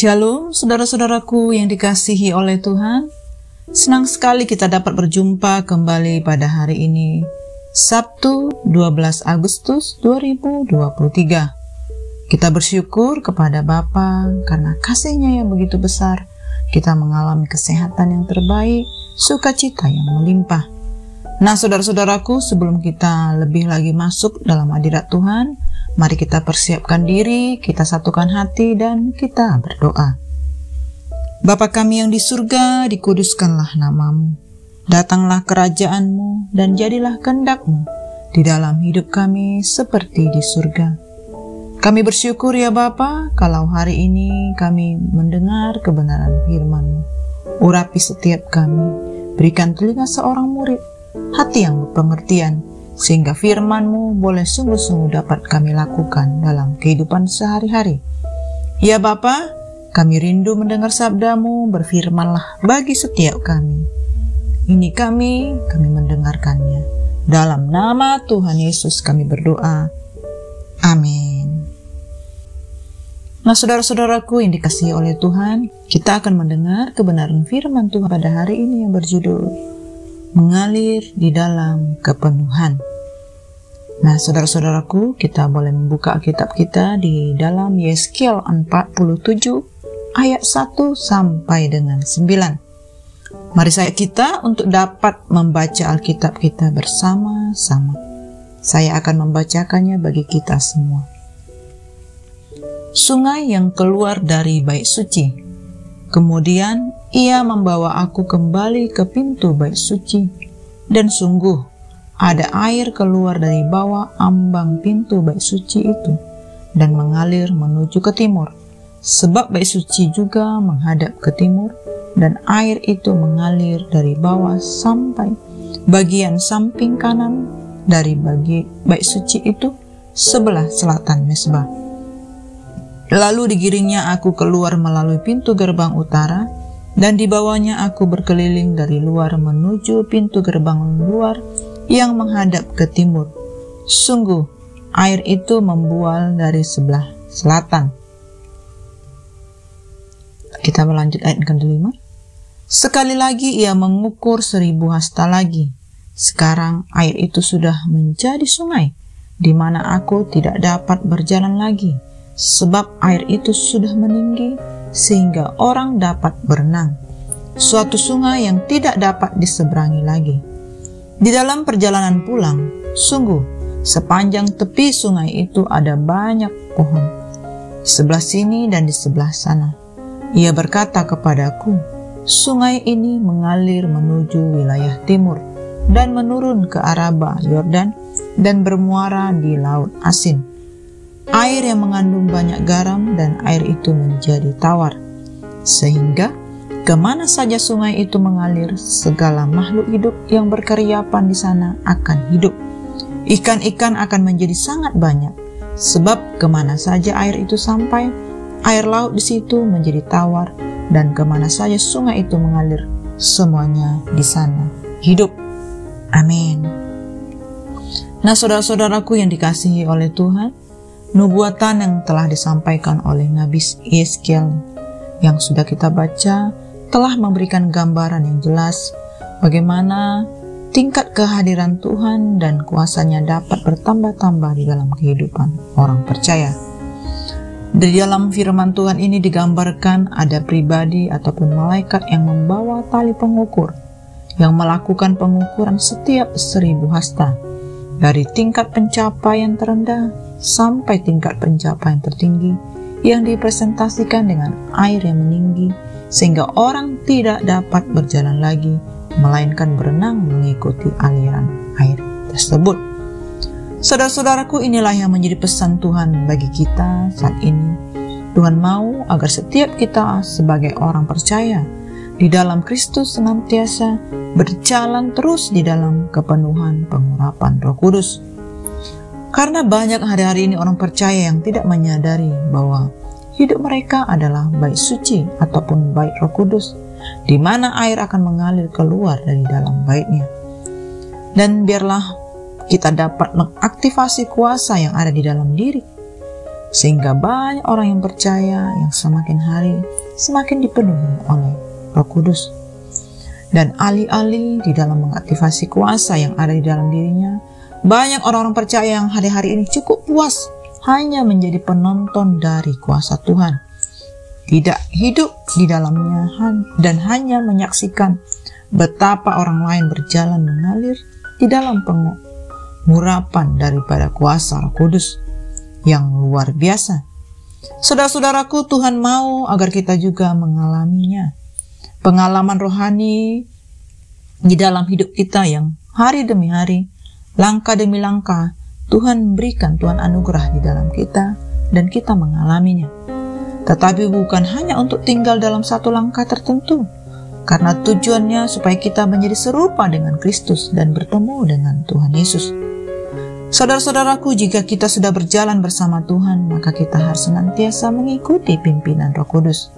Shalom saudara-saudaraku yang dikasihi oleh Tuhan. Senang sekali kita dapat berjumpa kembali pada hari ini, Sabtu 12 Agustus 2023. Kita bersyukur kepada Bapa karena kasih-Nya yang begitu besar. Kita mengalami kesehatan yang terbaik, sukacita yang melimpah. Nah saudara-saudaraku, sebelum kita lebih lagi masuk dalam hadirat Tuhan, mari kita persiapkan diri, kita satukan hati, dan kita berdoa. Bapa kami yang di surga, dikuduskanlah nama-Mu. Datanglah kerajaan-Mu, dan jadilah kehendak-Mu di dalam hidup kami seperti di surga. Kami bersyukur ya Bapa, kalau hari ini kami mendengar kebenaran firman-Mu. Urapi setiap kami, berikan telinga seorang murid, hati yang berpengertian, sehingga firman-Mu boleh sungguh-sungguh dapat kami lakukan dalam kehidupan sehari-hari. Ya Bapa, kami rindu mendengar sabda-Mu, berfirmanlah bagi setiap kami. Ini kami mendengarkannya. Dalam nama Tuhan Yesus kami berdoa. Amin. Nah saudara-saudaraku yang dikasihi oleh Tuhan, kita akan mendengar kebenaran firman Tuhan pada hari ini yang berjudul Mengalir di dalam kepenuhan. Nah saudara-saudaraku, kita boleh membuka Alkitab kita di dalam Yeskiel 47 ayat 1 sampai dengan 9. Mari kita untuk dapat membaca Alkitab kita bersama-sama. Saya akan membacakannya bagi kita semua. Sungai yang keluar dari bait suci. Kemudian ia membawa aku kembali ke pintu bait suci, dan sungguh ada air keluar dari bawah ambang pintu bait suci itu dan mengalir menuju ke timur, sebab bait suci juga menghadap ke timur, dan air itu mengalir dari bawah sampai bagian samping kanan dari bait suci itu sebelah selatan mezbah. Lalu digiringnya aku keluar melalui pintu gerbang utara, dan dibawanya aku berkeliling dari luar menuju pintu gerbang luar yang menghadap ke timur. Sungguh, air itu membual dari sebelah selatan. Kita melanjut ayat ke-5. Sekali lagi ia mengukur 1000 hasta lagi. Sekarang air itu sudah menjadi sungai, di mana aku tidak dapat berjalan lagi, sebab air itu sudah meninggi sehingga orang dapat berenang. Suatu sungai yang tidak dapat diseberangi lagi. Di dalam perjalanan pulang, sungguh sepanjang tepi sungai itu ada banyak pohon, di sebelah sini dan di sebelah sana. Ia berkata kepadaku, sungai ini mengalir menuju wilayah timur dan menurun ke Araba Yordan dan bermuara di Laut Asin. Air yang mengandung banyak garam, dan air itu menjadi tawar, sehingga kemana saja sungai itu mengalir, segala makhluk hidup yang berkeriapan di sana akan hidup. Ikan-ikan akan menjadi sangat banyak, sebab kemana saja air itu sampai, air laut di situ menjadi tawar, dan kemana saja sungai itu mengalir, semuanya di sana hidup. Amin. Nah saudara-saudaraku yang dikasihi oleh Tuhan, nubuatan yang telah disampaikan oleh Nabi Yeskiel yang sudah kita baca telah memberikan gambaran yang jelas bagaimana tingkat kehadiran Tuhan dan kuasa-Nya dapat bertambah-tambah di dalam kehidupan orang percaya. Di dalam firman Tuhan ini digambarkan ada pribadi ataupun malaikat yang membawa tali pengukur yang melakukan pengukuran setiap 1000 hasta dari tingkat pencapaian terendah sampai tingkat pencapaian tertinggi yang dipresentasikan dengan air yang meninggi sehingga orang tidak dapat berjalan lagi melainkan berenang mengikuti aliran air tersebut. Saudara-saudaraku, inilah yang menjadi pesan Tuhan bagi kita saat ini. Tuhan mau agar setiap kita sebagai orang percaya di dalam Kristus senantiasa berjalan terus di dalam kepenuhan pengurapan Roh Kudus. Karena banyak hari-hari ini orang percaya yang tidak menyadari bahwa hidup mereka adalah bait suci ataupun bait Roh Kudus, di mana air akan mengalir keluar dari dalam baitnya. Dan biarlah kita dapat mengaktifasi kuasa yang ada di dalam diri. sehingga banyak orang yang percaya yang semakin hari semakin dipenuhi oleh Roh Kudus. Dan alih-alih di dalam mengaktifasi kuasa yang ada di dalam dirinya, banyak orang-orang percaya yang hari-hari ini cukup puas hanya menjadi penonton dari kuasa Tuhan, tidak hidup di dalamnya dan hanya menyaksikan betapa orang lain berjalan mengalir di dalam pengurapan daripada kuasa Roh Kudus yang luar biasa. Saudara-saudaraku, Tuhan mau agar kita juga mengalaminya. Pengalaman rohani di dalam hidup kita yang hari demi hari, langkah demi langkah, Tuhan berikan, Tuhan anugerah di dalam kita dan kita mengalaminya. Tetapi bukan hanya untuk tinggal dalam satu langkah tertentu, karena tujuannya supaya kita menjadi serupa dengan Kristus dan bertemu dengan Tuhan Yesus. Saudara-saudaraku, jika kita sudah berjalan bersama Tuhan, maka kita harus senantiasa mengikuti pimpinan Roh Kudus.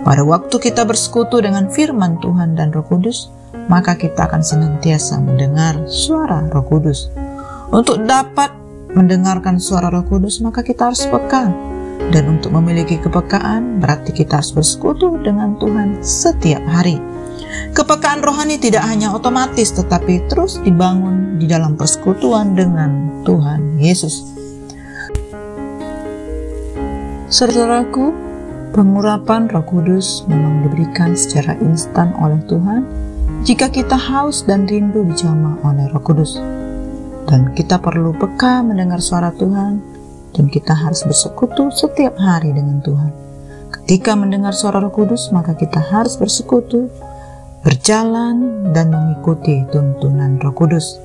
Pada waktu kita bersekutu dengan firman Tuhan dan Roh Kudus, maka kita akan senantiasa mendengar suara Roh Kudus. Untuk dapat mendengarkan suara Roh Kudus, maka kita harus peka. Dan untuk memiliki kepekaan, berarti kita harus bersekutu dengan Tuhan setiap hari. Kepekaan rohani tidak hanya otomatis, tetapi terus dibangun di dalam persekutuan dengan Tuhan Yesus. Saudaraku, pengurapan Roh Kudus memang diberikan secara instan oleh Tuhan jika kita haus dan rindu dijamah oleh Roh Kudus. Dan kita perlu peka mendengar suara Tuhan, dan kita harus bersekutu setiap hari dengan Tuhan. Ketika mendengar suara Roh Kudus, maka kita harus bersekutu, berjalan, dan mengikuti tuntunan Roh Kudus.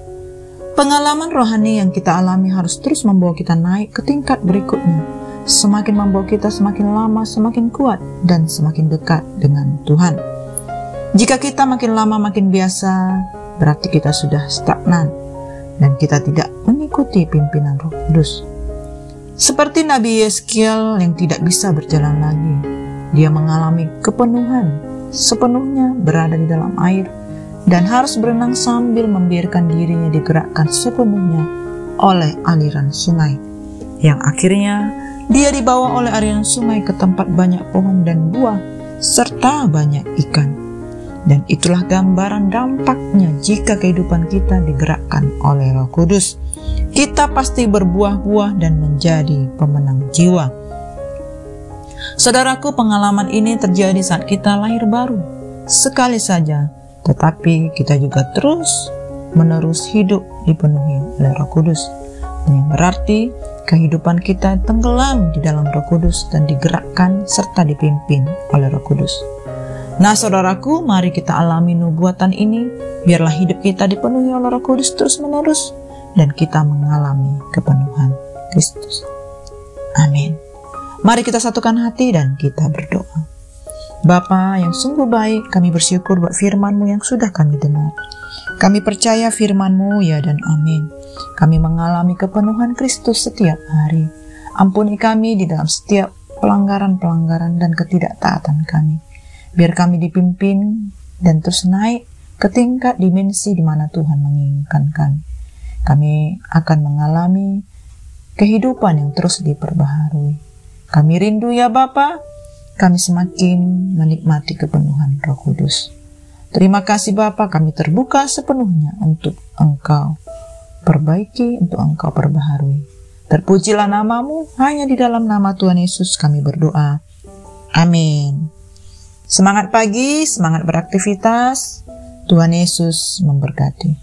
Pengalaman rohani yang kita alami harus terus membawa kita naik ke tingkat berikutnya. Semakin membawa kita semakin lama, semakin kuat, dan semakin dekat dengan Tuhan. Jika kita makin lama makin biasa, berarti kita sudah stagnan, dan kita tidak mengikuti pimpinan Roh Kudus. Seperti Nabi Yeskiel yang tidak bisa berjalan lagi, dia mengalami kepenuhan, sepenuhnya berada di dalam air, dan harus berenang sambil membiarkan dirinya digerakkan sepenuhnya oleh aliran sungai, yang akhirnya dia dibawa oleh aliran sungai ke tempat banyak pohon dan buah, serta banyak ikan. Dan itulah gambaran dampaknya jika kehidupan kita digerakkan oleh Roh Kudus. Kita pasti berbuah-buah dan menjadi pemenang jiwa. Saudaraku, pengalaman ini terjadi saat kita lahir baru, sekali saja, tetapi kita juga terus menerus hidup dipenuhi oleh Roh Kudus. Yang berarti kehidupan kita tenggelam di dalam Roh Kudus dan digerakkan serta dipimpin oleh Roh Kudus. Nah, saudaraku, mari kita alami nubuatan ini. Biarlah hidup kita dipenuhi oleh Roh Kudus terus-menerus dan kita mengalami kepenuhan Kristus. Amin. Mari kita satukan hati dan kita berdoa. Bapa yang sungguh baik, kami bersyukur buat firman-Mu yang sudah kami dengar. Kami percaya firman-Mu, ya dan amin. Kami mengalami kepenuhan Kristus setiap hari. Ampuni kami di dalam setiap pelanggaran-pelanggaran dan ketidaktaatan kami. Biar kami dipimpin dan terus naik ke tingkat dimensi di mana Tuhan menginginkan kami. Kami akan mengalami kehidupan yang terus diperbaharui. Kami rindu, ya Bapa, kami semakin menikmati kepenuhan Roh Kudus. Terima kasih Bapa, kami terbuka sepenuhnya untuk Engkau perbaiki, untuk Engkau perbaharui. Terpujilah nama-Mu, hanya di dalam nama Tuhan Yesus kami berdoa. Amin. Semangat pagi, semangat beraktivitas. Tuhan Yesus memberkati.